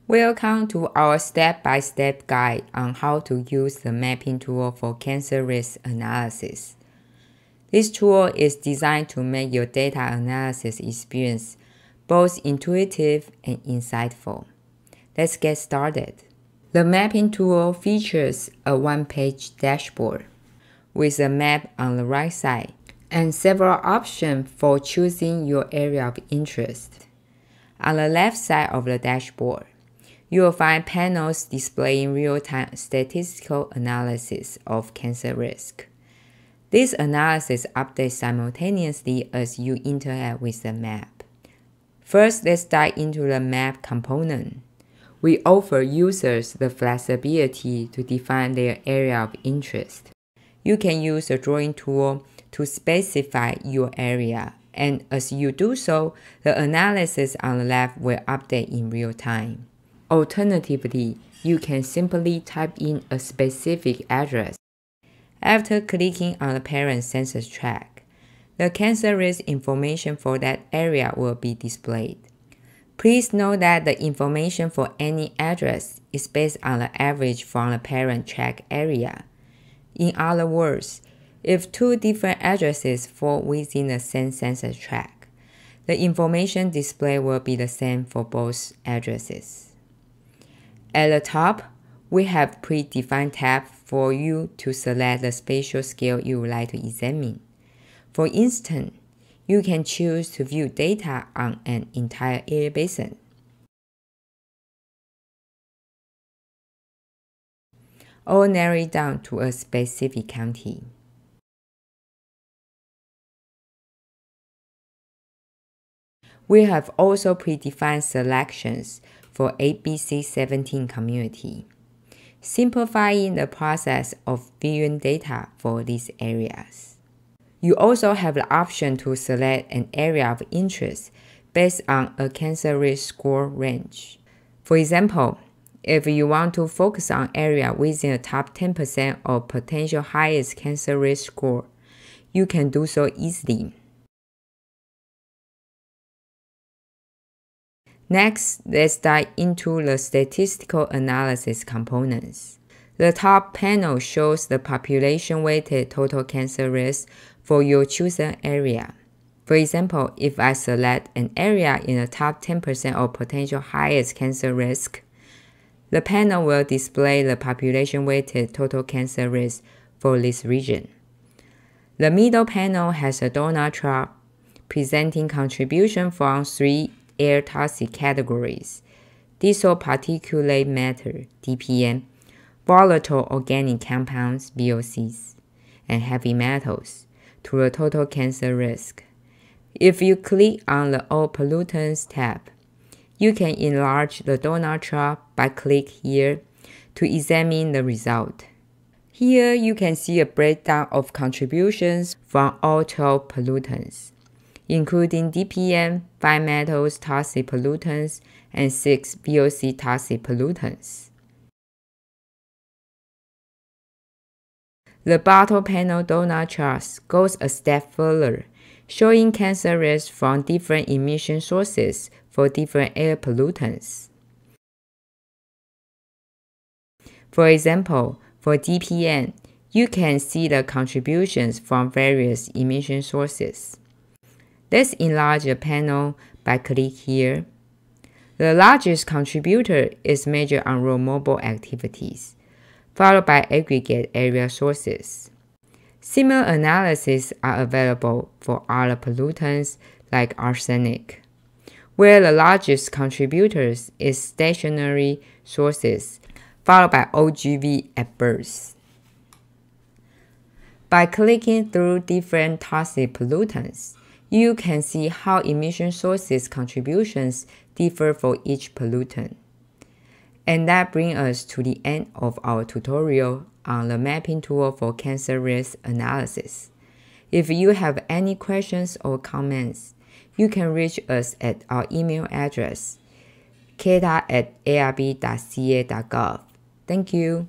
Welcome to our step-by-step guide on how to use the mapping tool for cancer risk analysis. This tool is designed to make your data analysis experience both intuitive and insightful. Let's get started. The mapping tool features a one-page dashboard with a map on the right side and several options for choosing your area of interest. On the left side of the dashboard, you will find panels displaying real-time statistical analysis of cancer risk. This analysis updates simultaneously as you interact with the map. First, let's dive into the map component. We offer users the flexibility to define their area of interest. You can use the drawing tool to specify your area, and as you do so, the analysis on the left will update in real time. Alternatively, you can simply type in a specific address. After clicking on the parent census tract, the cancer risk information for that area will be displayed. Please note that the information for any address is based on the average from the parent tract area. In other words, if two different addresses fall within the same census tract, the information displayed will be the same for both addresses. At the top, we have Predefined Tab for you to select the spatial scale you would like to examine. For instance, you can choose to view data on an entire area basin, or narrow it down to a specific county. We have also predefined selections for ABC17 community, simplifying the process of viewing data for these areas. You also have the option to select an area of interest based on a cancer risk score range. For example, if you want to focus on area within the top 10% of potential highest cancer risk score, you can do so easily. Next, let's dive into the statistical analysis components. The top panel shows the population-weighted total cancer risk for your chosen area. For example, if I select an area in the top 10% of potential highest cancer risk, the panel will display the population-weighted total cancer risk for this region. The middle panel has a donut chart presenting contribution from three air toxic categories: diesel particulate matter, DPM, volatile organic compounds, VOCs, and heavy metals, to the total cancer risk. If you click on the All Pollutants tab, you can enlarge the donut chart by clicking here to examine the result. Here you can see a breakdown of contributions from all 12 pollutants, including DPM, 5 metals toxic pollutants, and 6 VOC toxic pollutants. The bottom panel donut chart goes a step further, showing cancer risk from different emission sources for different air pollutants. For example, for DPM, you can see the contributions from various emission sources. Let's enlarge the panel by clicking here. The largest contributor is measured on road mobile activities, followed by aggregate area sources. Similar analyses are available for other pollutants like arsenic, where the largest contributors is stationary sources, followed by OGV at birth. By clicking through different toxic pollutants, you can see how emission sources contributions differ for each pollutant. And that brings us to the end of our tutorial on the mapping tool for cancer risk analysis. If you have any questions or comments, you can reach us at our email address, cata@arb.ca.gov. Thank you.